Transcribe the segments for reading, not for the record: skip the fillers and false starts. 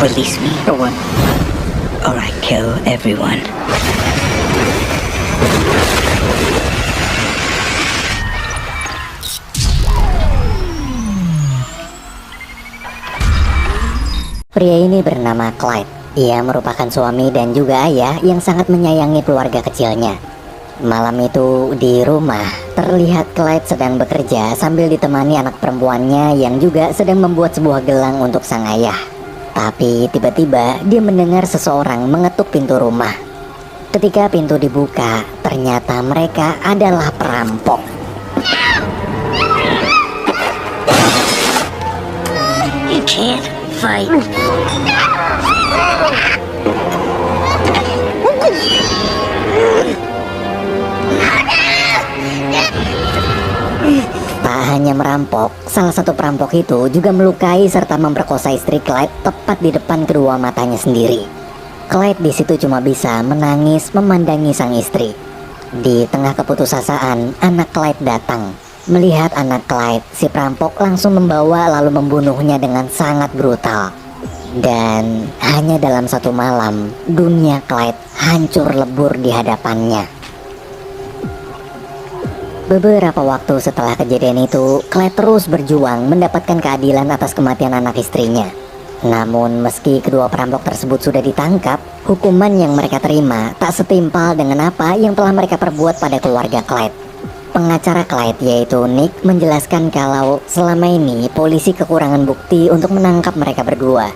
Release me. For what? Or I kill everyone. Pria ini bernama Clyde. Ia merupakan suami dan juga ayah yang sangat menyayangi keluarga kecilnya. Malam itu di rumah, terlihat Clyde sedang bekerja sambil ditemani anak perempuannya yang juga sedang membuat sebuah gelang untuk sang ayah. Tapi tiba-tiba dia mendengar seseorang mengetuk pintu rumah. Ketika pintu dibuka, ternyata mereka adalah perampok. You can't fight. Tak hanya merampok, salah satu perampok itu juga melukai serta memperkosa istri Clyde tepat di depan kedua matanya sendiri. Clyde di situ cuma bisa menangis memandangi sang istri. Di tengah keputusasaan, anak Clyde datang. Melihat anak Clyde, si perampok langsung membawa lalu membunuhnya dengan sangat brutal. Dan hanya dalam satu malam, dunia Clyde hancur lebur di hadapannya. Beberapa waktu setelah kejadian itu, Clyde terus berjuang mendapatkan keadilan atas kematian anak istrinya. Namun meski kedua perampok tersebut sudah ditangkap, hukuman yang mereka terima tak setimpal dengan apa yang telah mereka perbuat pada keluarga Clyde. Pengacara Clyde yaitu Nick menjelaskan kalau selama ini polisi kekurangan bukti untuk menangkap mereka berdua.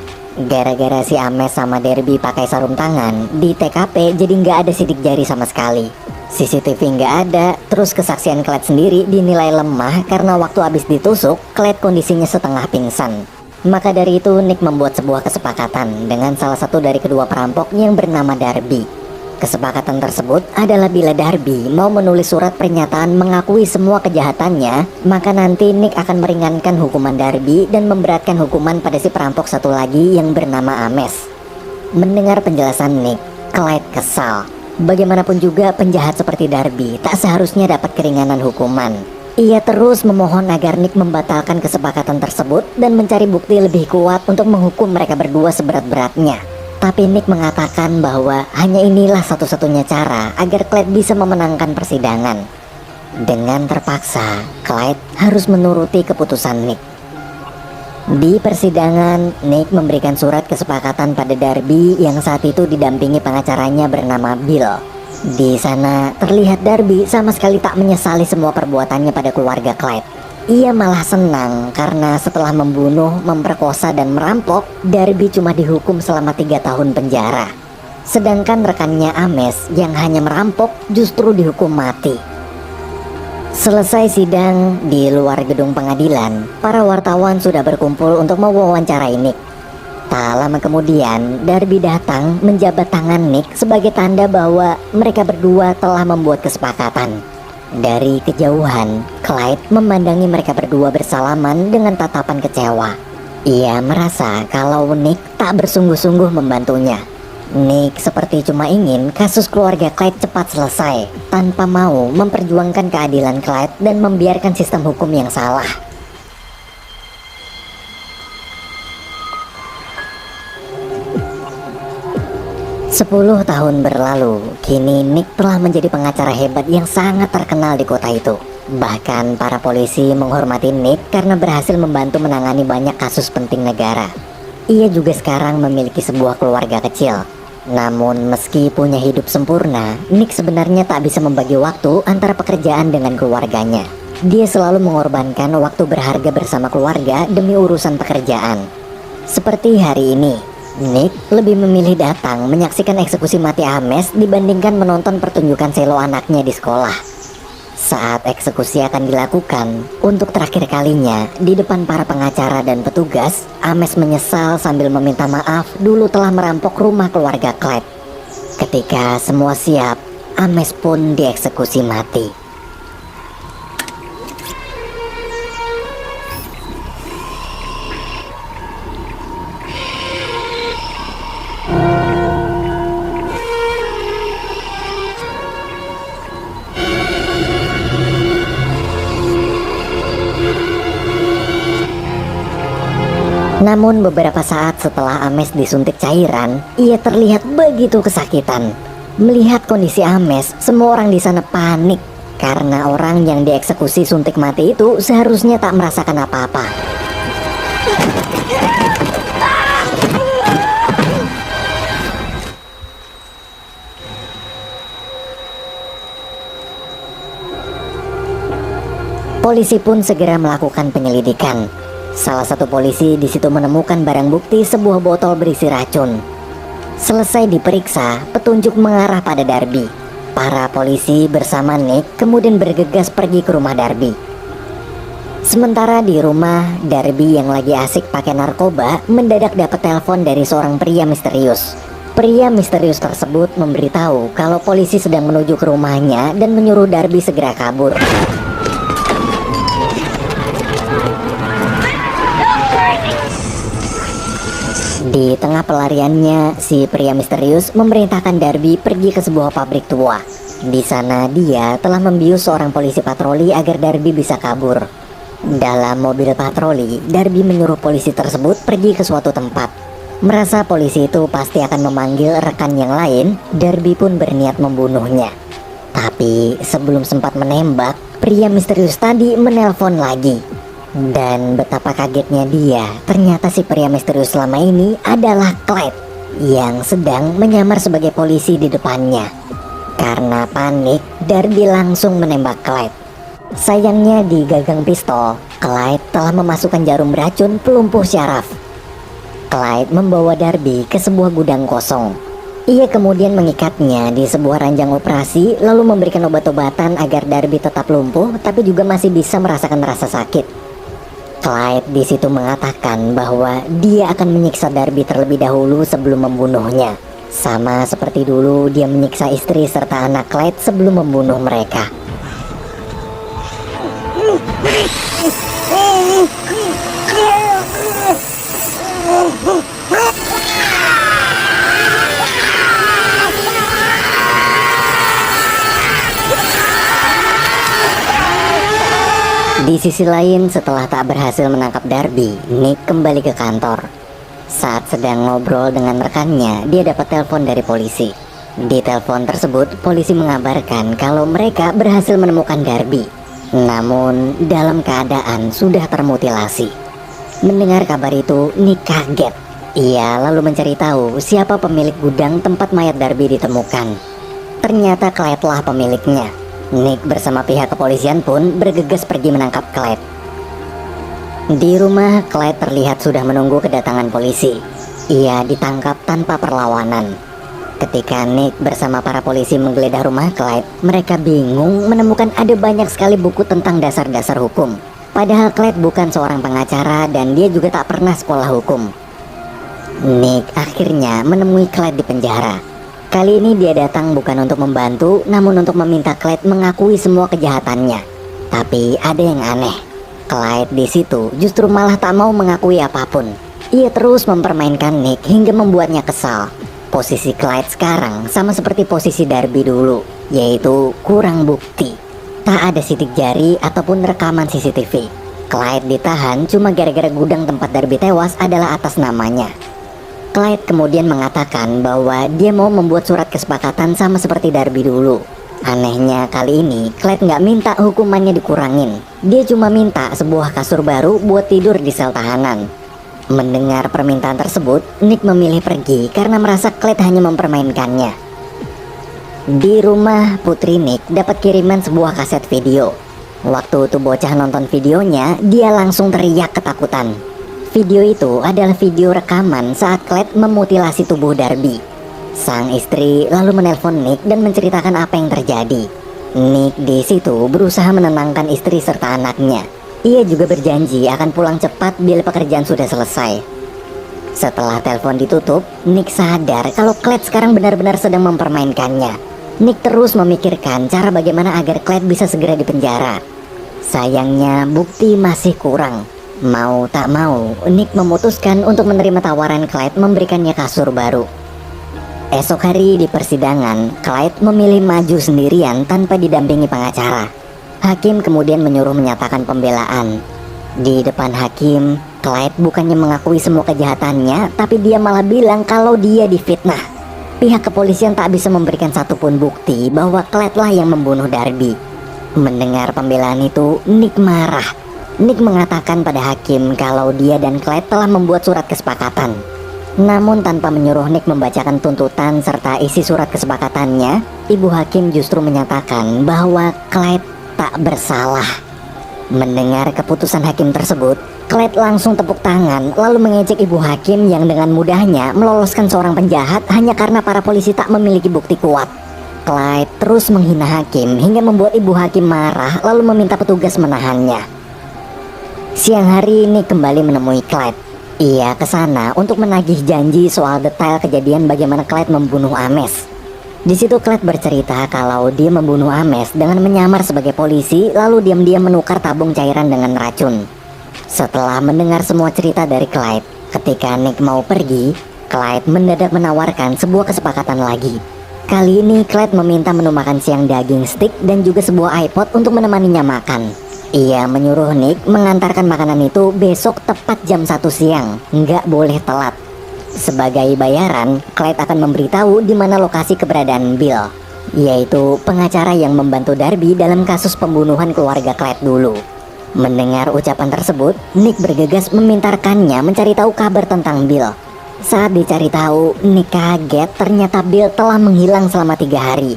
Gara-gara si Ames sama Derby pakai sarung tangan, di TKP jadi nggak ada sidik jari sama sekali. CCTV nggak ada, terus kesaksian Clyde sendiri dinilai lemah karena waktu habis ditusuk, Clyde kondisinya setengah pingsan. Maka dari itu Nick membuat sebuah kesepakatan dengan salah satu dari kedua perampok yang bernama Darby. Kesepakatan tersebut adalah bila Darby mau menulis surat pernyataan mengakui semua kejahatannya, maka nanti Nick akan meringankan hukuman Darby dan memberatkan hukuman pada si perampok satu lagi yang bernama Ames. Mendengar penjelasan Nick, Clyde kesal. Bagaimanapun juga penjahat seperti Darby tak seharusnya dapat keringanan hukuman. Ia terus memohon agar Nick membatalkan kesepakatan tersebut dan mencari bukti lebih kuat untuk menghukum mereka berdua seberat-beratnya. Tapi Nick mengatakan bahwa hanya inilah satu-satunya cara agar Clyde bisa memenangkan persidangan. Dengan terpaksa, Clyde harus menuruti keputusan Nick. Di persidangan, Nick memberikan surat kesepakatan pada Darby yang saat itu didampingi pengacaranya bernama Bill. Di sana terlihat Darby sama sekali tak menyesali semua perbuatannya pada keluarga Clyde. Ia malah senang karena setelah membunuh, memperkosa, dan merampok, Darby cuma dihukum selama 3 tahun penjara. Sedangkan rekannya Ames yang hanya merampok justru dihukum mati. Selesai sidang di luar gedung pengadilan, para wartawan sudah berkumpul untuk mewawancarai Nick. Tak lama kemudian, Darby datang menjabat tangan Nick sebagai tanda bahwa mereka berdua telah membuat kesepakatan. Dari kejauhan, Clyde memandangi mereka berdua bersalaman dengan tatapan kecewa. Ia merasa kalau Nick tak bersungguh-sungguh membantunya. Nick seperti cuma ingin kasus keluarga Clyde cepat selesai, tanpa mau memperjuangkan keadilan Clyde dan membiarkan sistem hukum yang salah. 10 tahun berlalu, kini Nick telah menjadi pengacara hebat yang sangat terkenal di kota itu. Bahkan para polisi menghormati Nick karena berhasil membantu menangani banyak kasus penting negara. Ia juga sekarang memiliki sebuah keluarga kecil. Namun meski punya hidup sempurna, Nick sebenarnya tak bisa membagi waktu antara pekerjaan dengan keluarganya. Dia selalu mengorbankan waktu berharga bersama keluarga demi urusan pekerjaan. Seperti hari ini, Nick lebih memilih datang menyaksikan eksekusi mati Ames dibandingkan menonton pertunjukan selo anaknya di sekolah. Saat eksekusi akan dilakukan, untuk terakhir kalinya di depan para pengacara dan petugas, Ames menyesal sambil meminta maaf dulu telah merampok rumah keluarga Clyde. Ketika semua siap, Ames pun dieksekusi mati. Namun beberapa saat setelah Ames disuntik cairan, ia terlihat begitu kesakitan. Melihat kondisi Ames, semua orang di sana panik karena orang yang dieksekusi suntik mati itu seharusnya tak merasakan apa-apa. Polisi pun segera melakukan penyelidikan. Salah satu polisi di situ menemukan barang bukti sebuah botol berisi racun. Selesai diperiksa, petunjuk mengarah pada Darby. Para polisi bersama Nick kemudian bergegas pergi ke rumah Darby. Sementara di rumah, Darby yang lagi asik pakai narkoba mendadak dapat telepon dari seorang pria misterius. Pria misterius tersebut memberitahu kalau polisi sedang menuju ke rumahnya dan menyuruh Darby segera kabur. Di tengah pelariannya, si pria misterius memerintahkan Darby pergi ke sebuah pabrik tua. Di sana dia telah membius seorang polisi patroli agar Darby bisa kabur. Dalam mobil patroli, Darby menyuruh polisi tersebut pergi ke suatu tempat. Merasa polisi itu pasti akan memanggil rekan yang lain, Darby pun berniat membunuhnya. Tapi sebelum sempat menembak, pria misterius tadi menelpon lagi. Dan betapa kagetnya dia, ternyata si pria misterius selama ini adalah Clyde yang sedang menyamar sebagai polisi di depannya. Karena panik, Darby langsung menembak Clyde. Sayangnya di gagang pistol, Clyde telah memasukkan jarum beracun pelumpuh syaraf. Clyde membawa Darby ke sebuah gudang kosong. Ia kemudian mengikatnya di sebuah ranjang operasi, lalu memberikan obat-obatan agar Darby tetap lumpuh tapi juga masih bisa merasakan rasa sakit. Clyde di situ mengatakan bahwa dia akan menyiksa Darby terlebih dahulu sebelum membunuhnya. Sama seperti dulu dia menyiksa istri serta anak Clyde sebelum membunuh mereka. Di sisi lain, setelah tak berhasil menangkap Darby, Nick kembali ke kantor. Saat sedang ngobrol dengan rekannya, dia dapat telepon dari polisi. Di telepon tersebut, polisi mengabarkan kalau mereka berhasil menemukan Darby. Namun, dalam keadaan sudah termutilasi. Mendengar kabar itu, Nick kaget. Ia lalu mencari tahu siapa pemilik gudang tempat mayat Darby ditemukan. Ternyata Clyde lah pemiliknya. Nick bersama pihak kepolisian pun bergegas pergi menangkap Clyde. Di rumah, Clyde terlihat sudah menunggu kedatangan polisi. Ia ditangkap tanpa perlawanan. Ketika Nick bersama para polisi menggeledah rumah Clyde, mereka bingung menemukan ada banyak sekali buku tentang dasar-dasar hukum. Padahal Clyde bukan seorang pengacara dan dia juga tak pernah sekolah hukum. Nick akhirnya menemui Clyde di penjara. Kali ini dia datang bukan untuk membantu, namun untuk meminta Clyde mengakui semua kejahatannya. Tapi ada yang aneh. Clyde di situ justru malah tak mau mengakui apapun. Ia terus mempermainkan Nick hingga membuatnya kesal. Posisi Clyde sekarang sama seperti posisi Darby dulu, yaitu kurang bukti. Tak ada sidik jari ataupun rekaman CCTV. Clyde ditahan cuma gara-gara gudang tempat Darby tewas adalah atas namanya. Clyde kemudian mengatakan bahwa dia mau membuat surat kesepakatan sama seperti Darby dulu. Anehnya kali ini Clyde nggak minta hukumannya dikurangin. Dia cuma minta sebuah kasur baru buat tidur di sel tahanan. Mendengar permintaan tersebut, Nick memilih pergi karena merasa Clyde hanya mempermainkannya. Di rumah, putri Nick dapat kiriman sebuah kaset video. Waktu itu bocah nonton videonya, dia langsung teriak ketakutan. Video itu adalah video rekaman saat Clyde memutilasi tubuh Darby. Sang istri lalu menelpon Nick dan menceritakan apa yang terjadi. Nick di situ berusaha menenangkan istri serta anaknya. Ia juga berjanji akan pulang cepat bila pekerjaan sudah selesai. Setelah telepon ditutup, Nick sadar kalau Clyde sekarang benar-benar sedang mempermainkannya. Nick terus memikirkan cara bagaimana agar Clyde bisa segera dipenjara. Sayangnya bukti masih kurang. Mau tak mau, Nick memutuskan untuk menerima tawaran Clyde memberikannya kasur baru. Esok hari di persidangan, Clyde memilih maju sendirian tanpa didampingi pengacara. Hakim kemudian menyuruh menyatakan pembelaan. Di depan hakim, Clyde bukannya mengakui semua kejahatannya, tapi dia malah bilang kalau dia difitnah. Pihak kepolisian tak bisa memberikan satupun bukti bahwa Clyde lah yang membunuh Darby. Mendengar pembelaan itu, Nick marah. Nick mengatakan pada hakim kalau dia dan Clyde telah membuat surat kesepakatan. Namun tanpa menyuruh Nick membacakan tuntutan serta isi surat kesepakatannya, ibu hakim justru menyatakan bahwa Clyde tak bersalah. Mendengar keputusan hakim tersebut, Clyde langsung tepuk tangan lalu mengejek ibu hakim yang dengan mudahnya meloloskan seorang penjahat hanya karena para polisi tak memiliki bukti kuat. Clyde terus menghina hakim hingga membuat ibu hakim marah lalu meminta petugas menahannya. Siang hari Nick kembali menemui Clyde. Ia ke sana untuk menagih janji soal detail kejadian bagaimana Clyde membunuh Ames. Di situ Clyde bercerita kalau dia membunuh Ames dengan menyamar sebagai polisi lalu diam-diam menukar tabung cairan dengan racun. Setelah mendengar semua cerita dari Clyde, ketika Nick mau pergi, Clyde mendadak menawarkan sebuah kesepakatan lagi. Kali ini Clyde meminta menu makan siang daging stick dan juga sebuah iPod untuk menemaninya makan. Ia menyuruh Nick mengantarkan makanan itu besok tepat jam 1 siang, nggak boleh telat. Sebagai bayaran, Clyde akan memberitahu di mana lokasi keberadaan Bill, yaitu pengacara yang membantu Darby dalam kasus pembunuhan keluarga Clyde dulu. Mendengar ucapan tersebut, Nick bergegas meminta rekannya mencari tahu kabar tentang Bill. Saat dicari tahu, Nick kaget ternyata Bill telah menghilang selama 3 hari.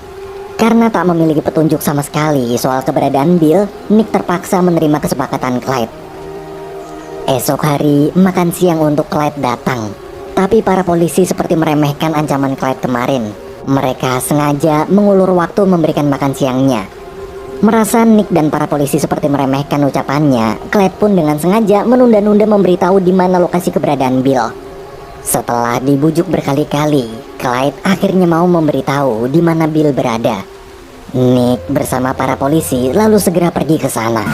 Karena tak memiliki petunjuk sama sekali soal keberadaan Bill, Nick terpaksa menerima kesepakatan Clyde. Esok hari, makan siang untuk Clyde datang. Tapi para polisi seperti meremehkan ancaman Clyde kemarin. Mereka sengaja mengulur waktu memberikan makan siangnya. Merasa Nick dan para polisi seperti meremehkan ucapannya, Clyde pun dengan sengaja menunda-nunda memberitahu di mana lokasi keberadaan Bill. Setelah dibujuk berkali-kali, Clyde akhirnya mau memberitahu di mana Bill berada. Nick bersama para polisi lalu segera pergi ke sana.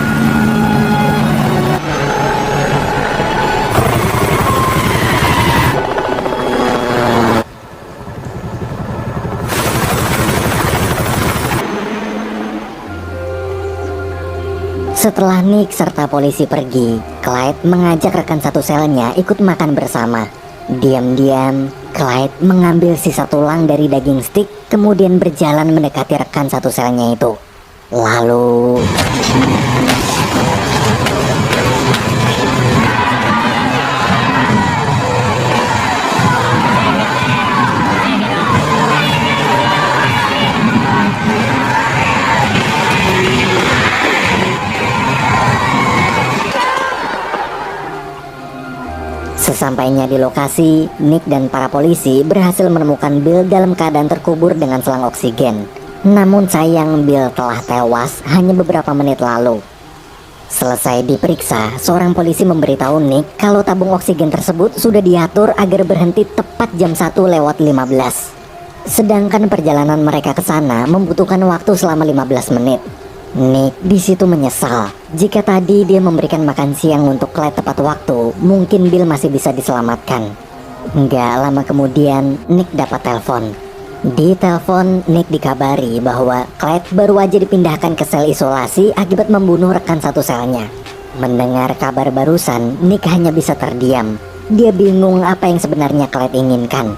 Setelah Nick serta polisi pergi, Clyde mengajak rekan satu selnya ikut makan bersama. Diam-diam, Clyde mengambil sisa tulang dari daging stick, kemudian berjalan mendekati rekan satu selnya itu. Lalu... Sesampainya di lokasi, Nick dan para polisi berhasil menemukan Bill dalam keadaan terkubur dengan selang oksigen. Namun sayang, Bill telah tewas hanya beberapa menit lalu. Selesai diperiksa, seorang polisi memberitahu Nick kalau tabung oksigen tersebut sudah diatur agar berhenti tepat jam 1:15. Sedangkan perjalanan mereka ke sana membutuhkan waktu selama 15 menit. Nick di situ menyesal. Jika tadi dia memberikan makan siang untuk Clyde tepat waktu, mungkin Bill masih bisa diselamatkan. Nggak lama kemudian, Nick dapat telepon. Di telepon, Nick dikabari bahwa Clyde baru aja dipindahkan ke sel isolasi akibat membunuh rekan satu selnya. Mendengar kabar barusan, Nick hanya bisa terdiam. Dia bingung apa yang sebenarnya Clyde inginkan.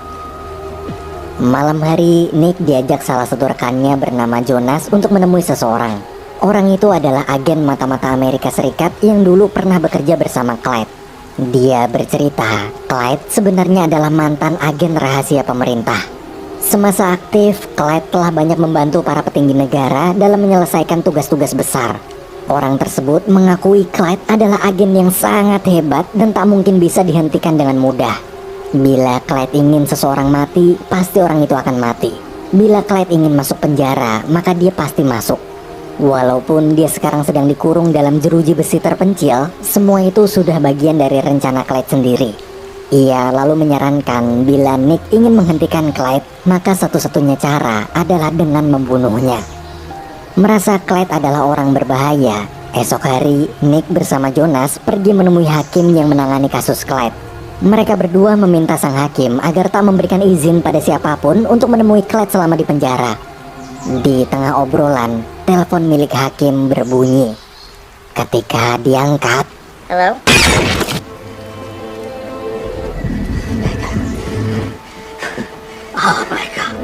Malam hari, Nick diajak salah satu rekannya bernama Jonas untuk menemui seseorang. Orang itu adalah agen mata-mata Amerika Serikat yang dulu pernah bekerja bersama Clyde. Dia bercerita, Clyde sebenarnya adalah mantan agen rahasia pemerintah. Semasa aktif, Clyde telah banyak membantu para petinggi negara dalam menyelesaikan tugas-tugas besar. Orang tersebut mengakui Clyde adalah agen yang sangat hebat dan tak mungkin bisa dihentikan dengan mudah. Bila Clyde ingin seseorang mati, pasti orang itu akan mati. Bila Clyde ingin masuk penjara, maka dia pasti masuk. Walaupun dia sekarang sedang dikurung dalam jeruji besi terpencil, semua itu sudah bagian dari rencana Clyde sendiri. Ia lalu menyarankan bila Nick ingin menghentikan Clyde, maka satu-satunya cara adalah dengan membunuhnya. Merasa Clyde adalah orang berbahaya, esok hari Nick bersama Jonas pergi menemui hakim yang menangani kasus Clyde. Mereka berdua meminta sang hakim agar tak memberikan izin pada siapapun untuk menemui Clyde selama di penjara. Di tengah obrolan, telepon milik hakim berbunyi. Ketika diangkat, Hello? Oh my God.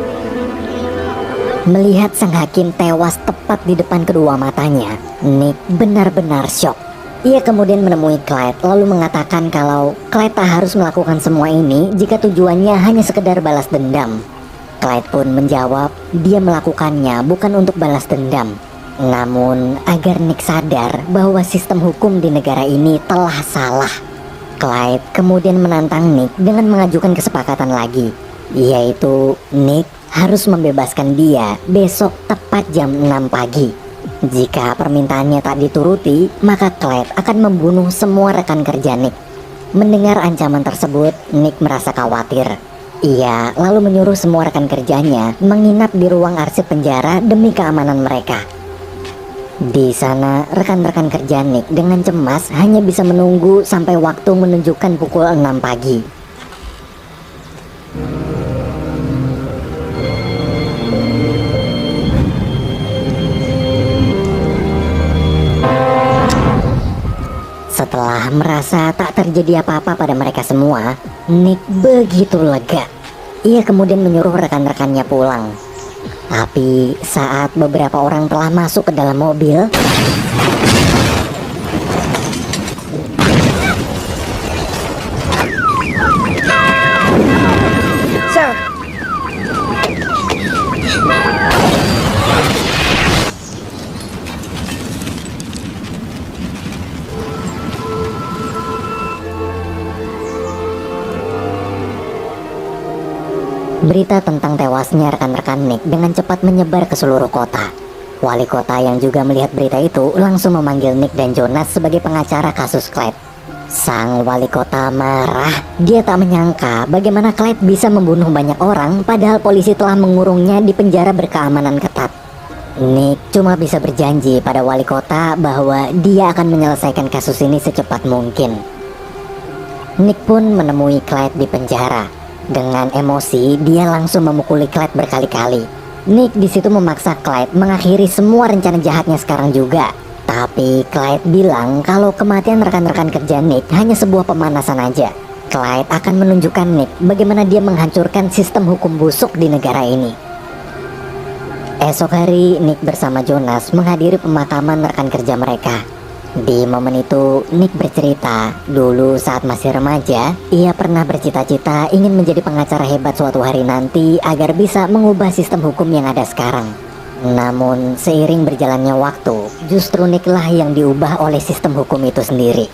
Melihat sang hakim tewas tepat di depan kedua matanya, Nick benar-benar syok. Ia kemudian menemui Clyde lalu mengatakan kalau Clyde tak harus melakukan semua ini jika tujuannya hanya sekedar balas dendam. Clyde pun menjawab dia melakukannya bukan untuk balas dendam, namun agar Nick sadar bahwa sistem hukum di negara ini telah salah. Clyde kemudian menantang Nick dengan mengajukan kesepakatan lagi, yaitu Nick harus membebaskan dia besok tepat jam 6 pagi. Jika permintaannya tak dituruti, maka Clyde akan membunuh semua rekan kerja Nick. Mendengar ancaman tersebut, Nick merasa khawatir. Ia lalu menyuruh semua rekan kerjanya menginap di ruang arsip penjara demi keamanan mereka. Di sana, rekan-rekan kerja Nick dengan cemas hanya bisa menunggu sampai waktu menunjukkan pukul 6 pagi. Setelah merasa tak terjadi apa-apa pada mereka semua, Nick begitu lega. Ia kemudian menyuruh rekan-rekannya pulang. Tapi saat beberapa orang telah masuk ke dalam mobil, Sir. berita tentang tewasnya rekan-rekan Nick dengan cepat menyebar ke seluruh kota. Wali kota yang juga melihat berita itu langsung memanggil Nick dan Jonas sebagai pengacara kasus Clyde. Sang wali kota marah. Dia tak menyangka bagaimana Clyde bisa membunuh banyak orang padahal polisi telah mengurungnya di penjara berkeamanan ketat. Nick cuma bisa berjanji pada wali kota bahwa dia akan menyelesaikan kasus ini secepat mungkin. Nick pun menemui Clyde di penjara. Dengan emosi, dia langsung memukuli Clyde berkali-kali. Nick di situ memaksa Clyde mengakhiri semua rencana jahatnya sekarang juga. Tapi Clyde bilang kalau kematian rekan-rekan kerja Nick hanya sebuah pemanasan aja. Clyde akan menunjukkan Nick bagaimana dia menghancurkan sistem hukum busuk di negara ini. Esok hari, Nick bersama Jonas menghadiri pemakaman rekan kerja mereka. Di momen itu, Nick bercerita, dulu saat masih remaja, ia pernah bercita-cita ingin menjadi pengacara hebat suatu hari nanti agar bisa mengubah sistem hukum yang ada sekarang. Namun, seiring berjalannya waktu, justru Nick lah yang diubah oleh sistem hukum itu sendiri.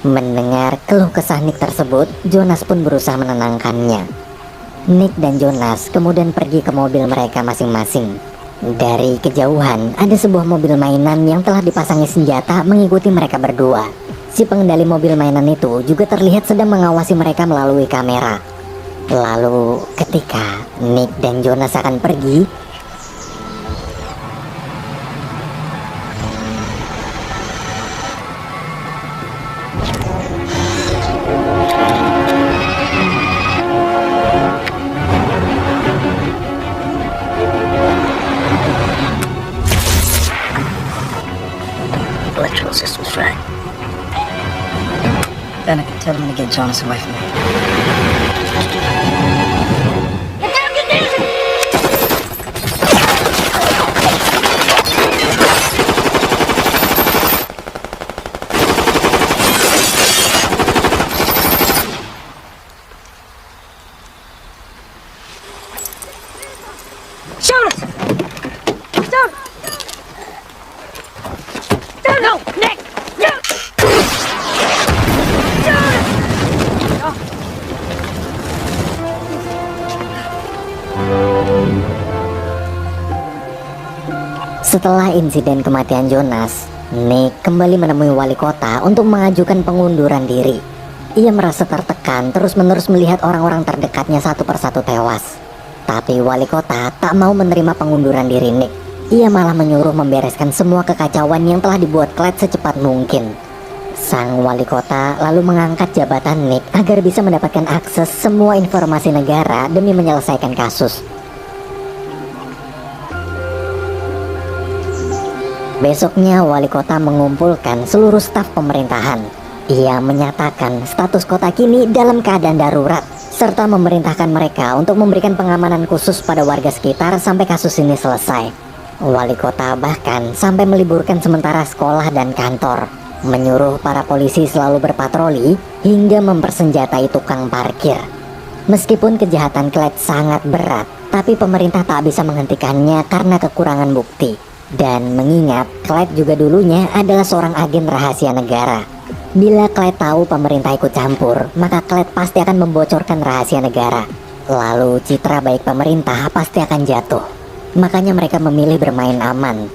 Mendengar keluh kesah Nick tersebut, Jonas pun berusaha menenangkannya. Nick dan Jonas kemudian pergi ke mobil mereka masing-masing. Dari kejauhan, ada sebuah mobil mainan yang telah dipasangi senjata mengikuti mereka berdua. Si pengendali mobil mainan itu juga terlihat sedang mengawasi mereka melalui kamera. Lalu, ketika Nick dan Jonas akan pergi, Electrical system's right. Then I can tell them to get Jonas away from me. Jonas! Jonas! No, Nick! No! setelah insiden kematian Jonas, Nick kembali menemui wali kota untuk mengajukan pengunduran diri. Ia merasa tertekan terus-menerus melihat orang-orang terdekatnya satu persatu tewas. Tapi wali kota tak mau menerima pengunduran diri Nick. Ia malah menyuruh membereskan semua kekacauan yang telah dibuat Clyde secepat mungkin. Sang wali kota lalu mengangkat jabatan Nick agar bisa mendapatkan akses semua informasi negara demi menyelesaikan kasus. Besoknya wali kota mengumpulkan seluruh staf pemerintahan. Ia menyatakan status kota kini dalam keadaan darurat. serta memerintahkan mereka untuk memberikan pengamanan khusus pada warga sekitar sampai kasus ini selesai. Wali kota bahkan sampai meliburkan sementara sekolah dan kantor, menyuruh para polisi selalu berpatroli hingga mempersenjatai tukang parkir. Meskipun kejahatan Clyde sangat berat, tapi pemerintah tak bisa menghentikannya karena kekurangan bukti. Dan mengingat Clyde juga dulunya adalah seorang agen rahasia negara. Bila Clyde tahu pemerintah ikut campur, maka Clyde pasti akan membocorkan rahasia negara. Lalu citra baik pemerintah pasti akan jatuh. Makanya mereka memilih bermain aman.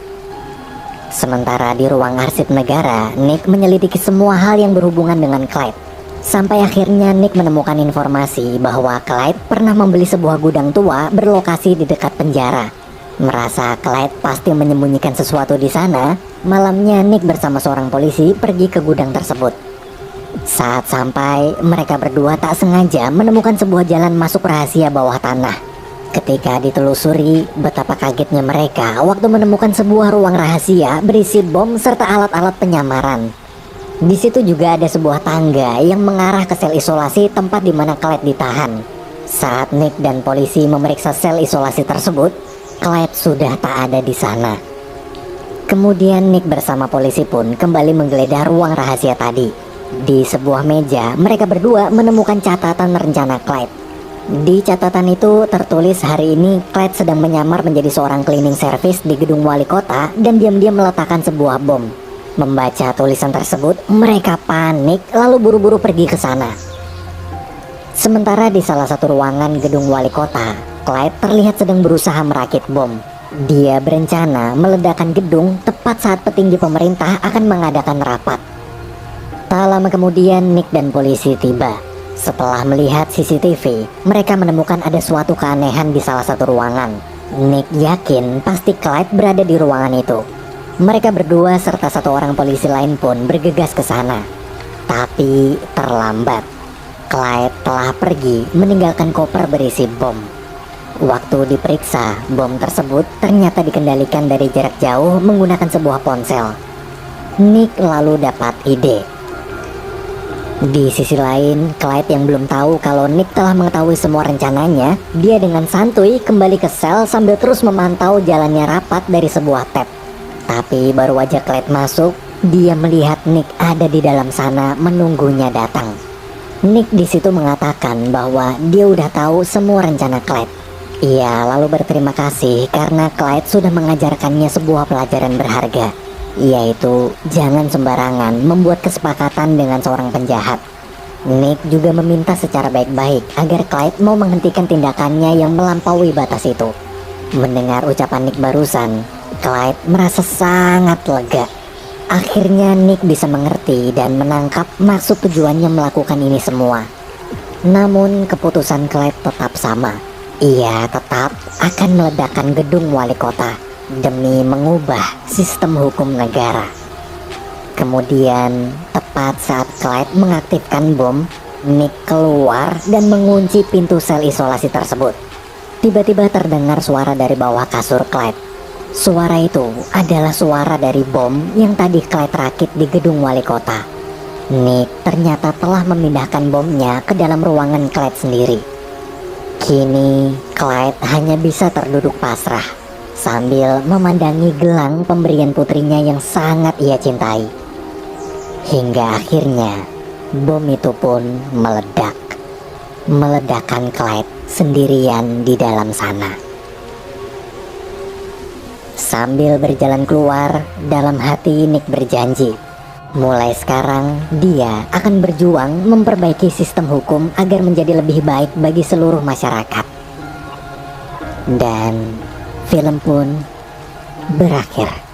Sementara di ruang arsip negara, Nick menyelidiki semua hal yang berhubungan dengan Clyde. Sampai akhirnya Nick menemukan informasi bahwa Clyde pernah membeli sebuah gudang tua berlokasi di dekat penjara. Merasa Clyde pasti menyembunyikan sesuatu di sana, malamnya Nick bersama seorang polisi pergi ke gudang tersebut. Saat sampai, mereka berdua tak sengaja menemukan sebuah jalan masuk rahasia bawah tanah. Ketika ditelusuri, betapa kagetnya mereka waktu menemukan sebuah ruang rahasia berisi bom serta alat-alat penyamaran. Di situ juga ada sebuah tangga yang mengarah ke sel isolasi tempat di mana Clyde ditahan. Saat Nick dan polisi memeriksa sel isolasi tersebut, Clyde sudah tak ada di sana. Kemudian Nick bersama polisi pun kembali menggeledah ruang rahasia tadi. Di sebuah meja, mereka berdua menemukan catatan rencana Clyde. Di catatan itu tertulis hari ini Clyde sedang menyamar menjadi seorang cleaning service di gedung wali kota dan diam-diam meletakkan sebuah bom. Membaca tulisan tersebut, mereka panik lalu buru-buru pergi ke sana. Sementara di salah satu ruangan gedung wali kota, Clyde terlihat sedang berusaha merakit bom. Dia berencana meledakkan gedung tepat saat petinggi pemerintah akan mengadakan rapat. Tak lama kemudian Nick dan polisi tiba. Setelah melihat CCTV, mereka menemukan ada suatu keanehan di salah satu ruangan. Nick yakin pasti Clyde berada di ruangan itu. Mereka berdua serta satu orang polisi lain pun bergegas ke sana. Tapi terlambat. Clyde telah pergi meninggalkan koper berisi bom. Waktu diperiksa, bom tersebut ternyata dikendalikan dari jarak jauh menggunakan sebuah ponsel. Nick lalu dapat ide. Di sisi lain, Clyde yang belum tahu kalau Nick telah mengetahui semua rencananya, dia dengan santuy kembali ke sel sambil terus memantau jalannya rapat dari sebuah tab. Tapi baru aja Clyde masuk, dia melihat Nick ada di dalam sana menunggunya datang. Nick di situ mengatakan bahwa dia udah tahu semua rencana Clyde. Ia lalu berterima kasih karena Clyde sudah mengajarkannya sebuah pelajaran berharga, yaitu jangan sembarangan membuat kesepakatan dengan seorang penjahat. Nick juga meminta secara baik-baik agar Clyde mau menghentikan tindakannya yang melampaui batas itu. Mendengar ucapan Nick barusan, Clyde merasa sangat lega. Akhirnya Nick bisa mengerti dan menangkap maksud tujuannya melakukan ini semua. Namun keputusan Clyde tetap sama. Ia tetap akan meledakkan gedung wali kota demi mengubah sistem hukum negara. Kemudian, tepat saat Clyde mengaktifkan bom, Nick keluar dan mengunci pintu sel isolasi tersebut. Tiba-tiba terdengar suara dari bawah kasur Clyde. Suara itu adalah suara dari bom yang tadi Clyde rakit di gedung wali kota. Nick ternyata telah memindahkan bomnya ke dalam ruangan Clyde sendiri. Kini, Clyde hanya bisa terduduk pasrah sambil memandangi gelang pemberian putrinya yang sangat ia cintai. Hingga akhirnya, bom itu pun meledak. Meledakkan Clyde sendirian di dalam sana. Sambil berjalan keluar, dalam hati Nick berjanji, mulai sekarang dia akan berjuang memperbaiki sistem hukum agar menjadi lebih baik bagi seluruh masyarakat. Dan film pun berakhir.